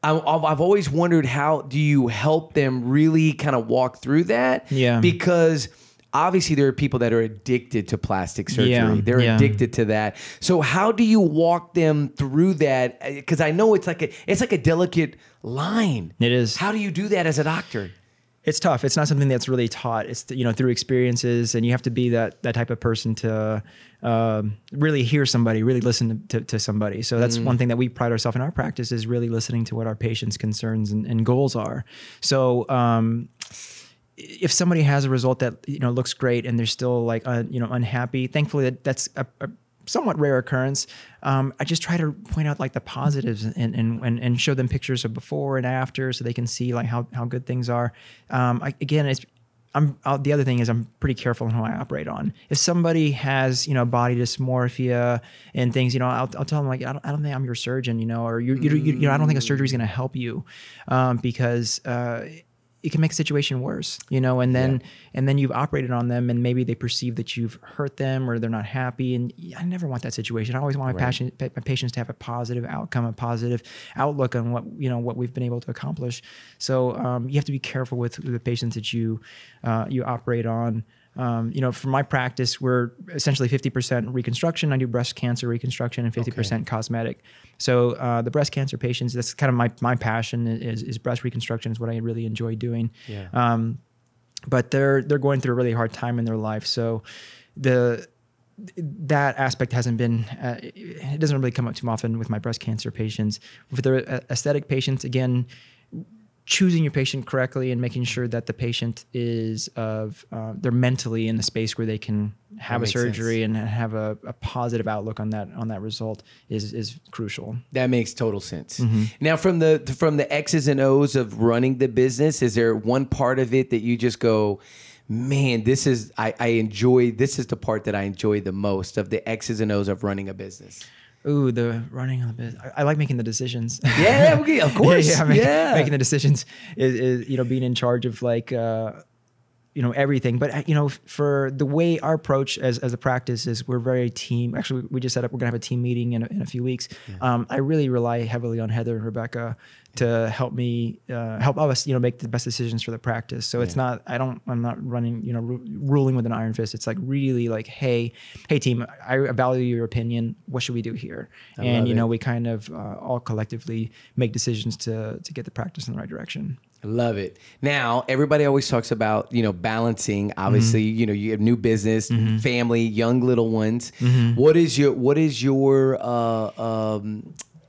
I've always wondered, how do you help them really kind of walk through that? Yeah. Because obviously there are people that are addicted to plastic surgery. Yeah. They're addicted to that. So how do you walk them through that? Because I know it's like a delicate line. It is. How do you do that as a doctor? It's tough. It's not something that's really taught. It's through experiences, and you have to be that type of person to really hear somebody, really listen to somebody. So that's one thing that we pride ourselves in our practice, is really listening to what our patients' concerns and goals are. So if somebody has a result that looks great and they're still like unhappy, thankfully that's a somewhat rare occurrence. I just try to point out like the positives and show them pictures of before and after, so they can see like how good things are. The other thing is I'm pretty careful on who I operate on. If somebody has body dysmorphia and things, I'll tell them like, I don't think I'm your surgeon, or I don't think a surgery is going to help you, because it can make a situation worse, and then you've operated on them and maybe they perceive that you've hurt them or they're not happy. And I never want that situation. I always want my patients to have a positive outcome, a positive outlook on what we've been able to accomplish. So you have to be careful with the patients that you operate on. For my practice, we're essentially 50% reconstruction. I do breast cancer reconstruction and 50% cosmetic. So the breast cancer patients, that's kind of my passion is breast reconstruction is what I really enjoy doing. Yeah. But they're going through a really hard time in their life. So that aspect hasn't been, it doesn't really come up too often with my breast cancer patients. With the aesthetic patients, again, choosing your patient correctly and making sure that the patient is they're mentally in the space where they can have a surgery and have a positive outlook on that result is crucial. That makes total sense. Now, from the X's and O's of running the business, is there one part of it that you just go, man, this is the part that I enjoy the most of the X's and O's of running a business? Ooh, the running of the business. I like making the decisions. Yeah, okay, of course. Making the decisions is being in charge of like everything. But for the way our approach as a practice is, we're very team. Actually, we just set up. We're gonna have a team meeting in a few weeks. Yeah. I really rely heavily on Heather and Rebecca to help me, help us, make the best decisions for the practice. So it's not, I'm not running, ruling with an iron fist. It's like really like, hey team, I value your opinion. What should we do here? And we kind of all collectively make decisions to get the practice in the right direction. Love it. Now, everybody always talks about, balancing. Obviously, you have new business, family, young little ones. What is your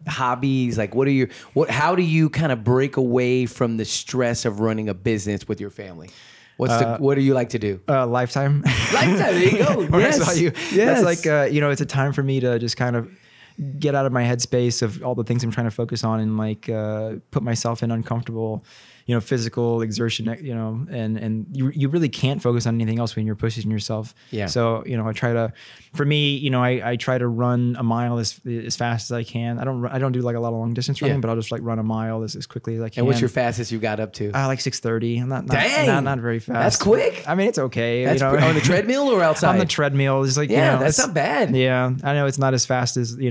hobbies? Like, how do you kind of break away from the stress of running a business with your family? What do you like to do? Lifetime. Lifetime. There you go. Yes. I saw you. Yes. That's like, it's a time for me to just kind of get out of my headspace of all the things I'm trying to focus on and like put myself in uncomfortable, physical exertion, and you really can't focus on anything else when you're pushing yourself. Yeah. So, I try to, for me, I try to run a mile as fast as I can. I don't do like a lot of long distance running, but I'll just like run a mile as quickly as I can. And what's your fastest you got up to? Like 6:30. I'm not very fast. That's quick. I mean, it's okay. That's on the treadmill or outside? On the treadmill. It's like, that's not bad. Yeah. I know it's not as fast as, a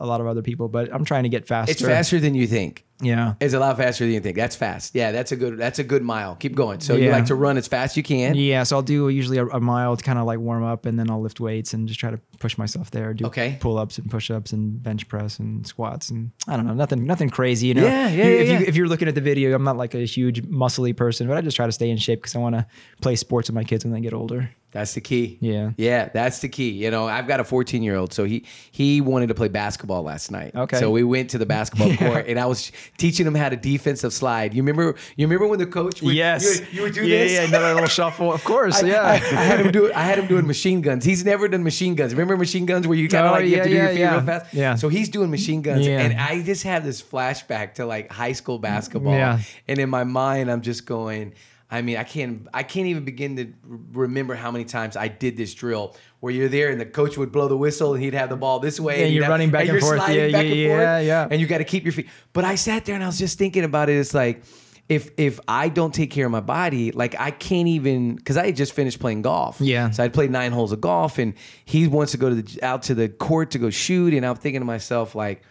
lot of other people, but I'm trying to get faster. It's faster than you think. Yeah. It's a lot faster than you think. That's fast. Yeah, that's a good mile. Keep going. So you like to run as fast as you can? Yeah, so I'll do usually a mile to kind of like warm up, and then I'll lift weights and just try to push myself there. Do pull-ups and push-ups and bench press and squats, and I don't know, nothing crazy, If you're looking at the video, I'm not like a huge muscly person, but I just try to stay in shape because I want to play sports with my kids when they get older. That's the key. Yeah. Yeah, that's the key. I've got a 14-year-old, so he wanted to play basketball last night. Okay. So we went to the basketball court, and I was teaching him how to defensive slide. You remember when the coach would, yes. you would do this? Yeah, another little shuffle. Of course, I had him doing machine guns. He's never done machine guns. Remember machine guns where you kind of you have to do your feet real fast? Yeah. So he's doing machine guns, and I just have this flashback to like high school basketball. Yeah. And in my mind, I'm just going, I mean, I can't even begin to remember how many times I did this drill where you're there and the coach would blow the whistle and he'd have the ball this way. And you're running back and forth. Yeah. And you got to keep your feet. But I sat there and I was just thinking about it. It's like, if I don't take care of my body, like I can't even, because I had just finished playing golf. Yeah. So I'd played 9 holes of golf, and he wants to go out to the court to go shoot. And I'm thinking to myself, like,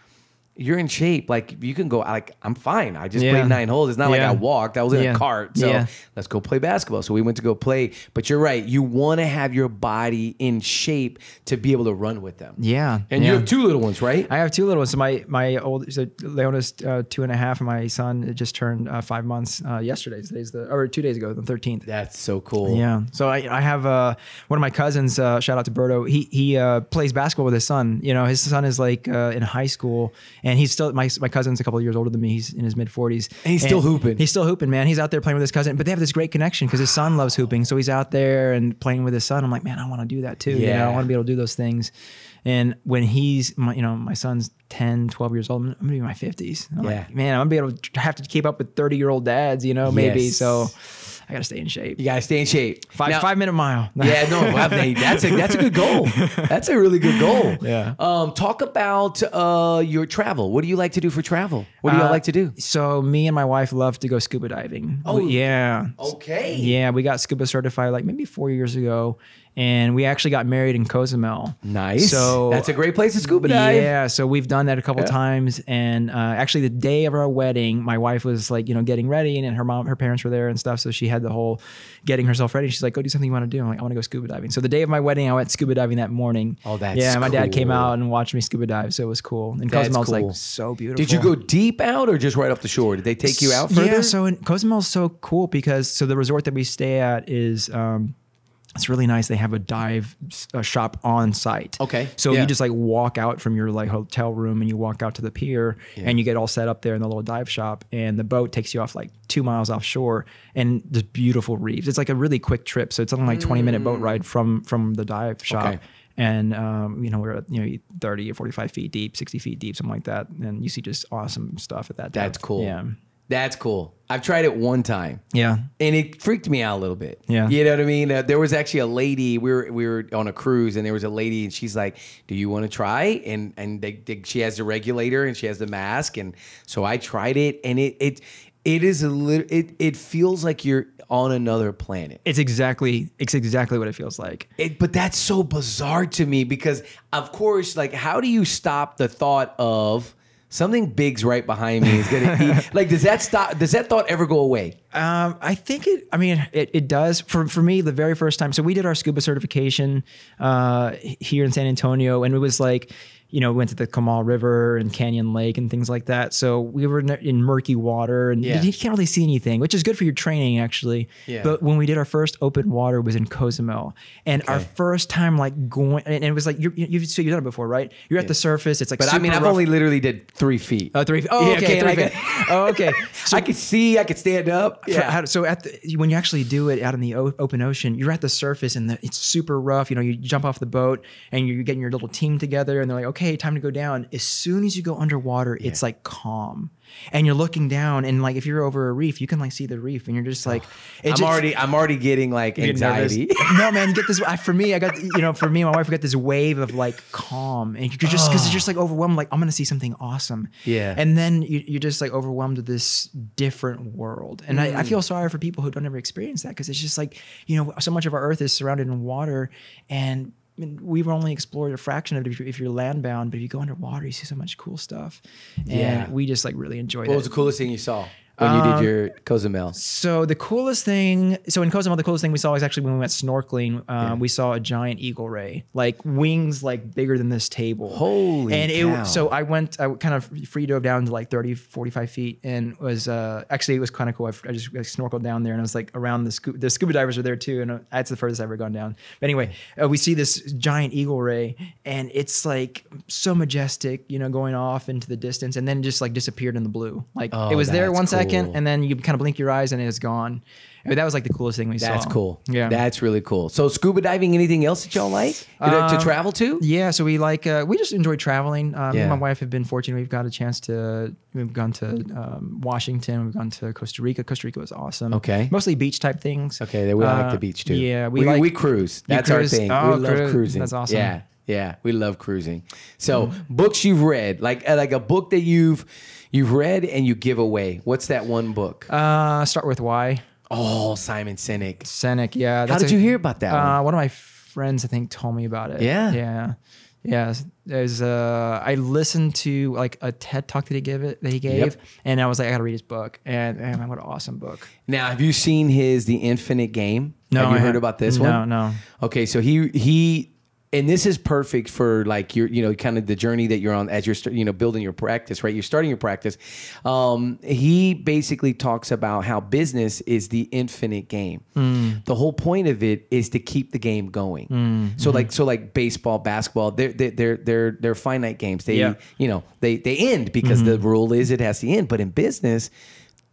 you're in shape. Like, you can go, like, I'm fine. I just played 9 holes. It's not like I walked. I was in a cart. So let's go play basketball. So we went to go play. But you're right. You want to have your body in shape to be able to run with them. Yeah. And you have 2 little ones, right? I have 2 little ones. So my old, so Leona's 2.5, and my son just turned 5 months yesterday. 2 days ago, the 13th. That's so cool. Yeah. So I have one of my cousins, shout out to Berto. He plays basketball with his son. His son is like in high school. And he's still, my cousin's a couple of years older than me. He's in his mid-40s. And he's still hooping. He's still hooping, man. He's out there playing with his cousin. But they have this great connection because his son loves hooping. So he's out there and playing with his son. I'm like, man, I want to do that too. Yeah. I want to be able to do those things. And when he's, my son's 10, 12 years old, I'm going to be in my 50s. I'm like, man, I'm going to be able to have to keep up with 30-year-old dads, maybe. Yes. So I got to stay in shape. You got to stay in shape. 5-minute mile. Yeah, no, that's a good goal. That's a really good goal. Yeah. Talk about your travel. What do you like to do for travel? What do y'all like to do? So me and my wife love to go scuba diving. Oh, yeah. Okay. Yeah, we got scuba certified like maybe 4 years ago. And we actually got married in Cozumel. Nice. So that's a great place to scuba dive. Yeah. So we've done that a couple times. And actually the day of our wedding, my wife was like, getting ready, and her parents were there and stuff. So she had the whole getting herself ready. She's like, go do something you want to do. I'm like, I want to go scuba diving. So the day of my wedding, I went scuba diving that morning. Oh, that's Yeah, my dad came cool. out and watched me scuba dive. So it was cool. And Cozumel's like so beautiful. Did you go deep out or just right off the shore? Did they take you out further? Yeah. So Cozumel's so cool because the resort that we stay at is, it's really nice. They have a dive shop on site. Okay. So you just like walk out from your like hotel room and you walk out to the pier and you get all set up there in the little dive shop, and the boat takes you off like 2 miles offshore, and there's beautiful reefs. It's like a really quick trip. So it's something like 20-minute boat ride from the dive shop. Okay. And, we're at 30 or 45 feet deep, 60 feet deep, something like that. And you see just awesome stuff at that depth. That's cool. Yeah. That's cool. I've tried it one time. Yeah. And it freaked me out a little bit. Yeah. You know what I mean? There was actually a lady, we were on a cruise, and there was a lady, and she's like, do you want to try? And she has the regulator and she has the mask. And so I tried it, and it is a little, it feels like you're on another planet. It's exactly what it feels like. But that's so bizarre to me because, of course, like, how do you stop the thought of something big's right behind me is gonna eat? Like, does that thought ever go away? I think it does. For me, the very first time. So we did our scuba certification here in San Antonio, and it was like, we went to the Kamal River and Canyon Lake and things like that. So we were in murky water and you can't really see anything, which is good for your training actually. Yeah. But when we did our first open water, it was in Cozumel, and our first time like going, and it was like you've done it before, right? You're at the surface. It's like, but I mean, I've only literally did 3 feet. Oh, 3 feet. Oh, yeah, okay. 3 feet. Oh, okay. So I could see, I could stand up. Yeah. So when you actually do it out in the open ocean, you're at the surface and it's super rough. You jump off the boat and you're getting your little team together, and they're like, okay, time to go down. As soon as you go underwater, it's like calm, and you're looking down, and like if you're over a reef, you can like see the reef, and you're just like, I'm already getting like anxiety. No, man, you get this. For me, my wife, we got this wave of like calm, and you could just, because you're just like overwhelmed, like I'm gonna see something awesome. Yeah. And then you're just like overwhelmed with this different world, and I feel sorry for people who don't ever experience that, because it's just like, so much of our Earth is surrounded in water, and we've only explored a fraction of it if you're land bound, but if you go underwater, you see so much cool stuff. And we just like really enjoyed it. What was the coolest thing you saw when you did your Cozumel? So in Cozumel, the coolest thing we saw was actually when we went snorkeling. We saw a giant eagle ray, like wings like bigger than this table. Holy cow. So I kind of free dove down to like 30, 45 feet, and it was actually, it was kind of cool. I just snorkeled down there, and I was like around the scuba divers were there too, and that's the furthest I've ever gone down. But anyway, we see this giant eagle ray, and it's like so majestic, going off into the distance, and then just like disappeared in the blue. Like it was there 1 second. And then you kind of blink your eyes and it's gone. I mean, that was like the coolest thing we saw. That's cool. Yeah. That's really cool. So scuba diving, anything else that y'all like to travel to? Yeah. So we we just enjoy traveling. Me and my wife have been fortunate. We've gone to Washington. We've gone to Costa Rica. Costa Rica was awesome. Okay. Mostly beach type things. Okay. We like the beach too. Yeah. We cruise. That's our thing. We love cruising. That's awesome. Yeah. Yeah. We love cruising. So books you've read, like a book that you've read and you give away. What's that one book? Start with Why. Oh, Simon Sinek. Yeah. How did you hear about that one? One of my friends, I think, told me about it. Yeah. Yeah. There's I listened to like a TED talk that he gave, and I was like, I gotta read his book. And man, what an awesome book. Now, have you seen The Infinite Game? No. Have you heard about this one? No. Okay, so he and this is perfect for like your, kind of the journey that you're on as you're, building your practice, right? You're starting your practice. He basically talks about how business is the infinite game. The whole point of it is to keep the game going. So like baseball, basketball, they're finite games. They end because the rule is it has to end. But in business,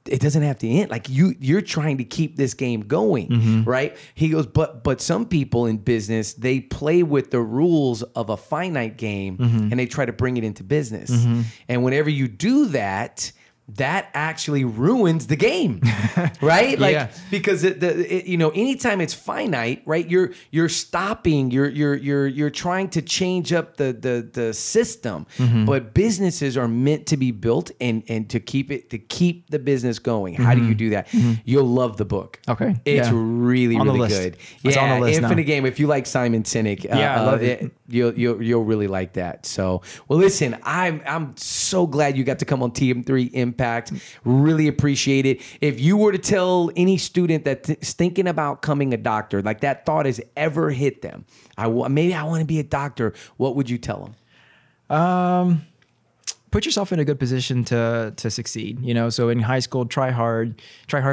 it doesn't have to end. Like you're trying to keep this game going, right? He goes, but some people in business, they play with the rules of a finite game and they try to bring it into business. And whenever you do that, that actually ruins the game, right? Like because anytime it's finite, right? You're stopping. You're trying to change up the system. But businesses are meant to be built and to keep the business going. How do you do that? You'll love the book. Okay, it's really good. It's on the list Infinite now. Game. If you like Simon Sinek, I love it. You'll really like that. So, well, listen, I'm so glad you got to come on TM3 Impact. Really appreciate it. If you were to tell any student that's thinking about becoming a doctor, like that thought has ever hit them, maybe I want to be a doctor, what would you tell them? Put yourself in a good position to succeed. So in high school, try harder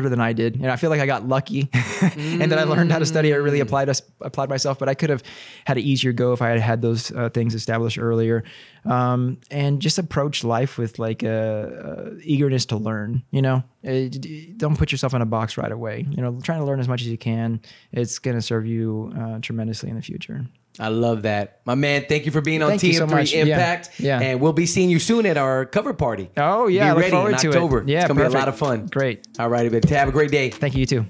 than I did. And I feel like I got lucky and then I learned how to study. I really applied myself, but I could have had an easier go if I had those things established earlier. And just approach life with like a eagerness to learn, don't put yourself in a box right away. Trying to learn as much as you can. It's going to serve you tremendously in the future. I love that. My man, thank you for being on TM3 so Impact. Yeah. And we'll be seeing you soon at our cover party. Oh, yeah. Be ready in October. Yeah, it's going to be a perfect. lot of fun. Great. All righty, but have a great day. Thank you, you too.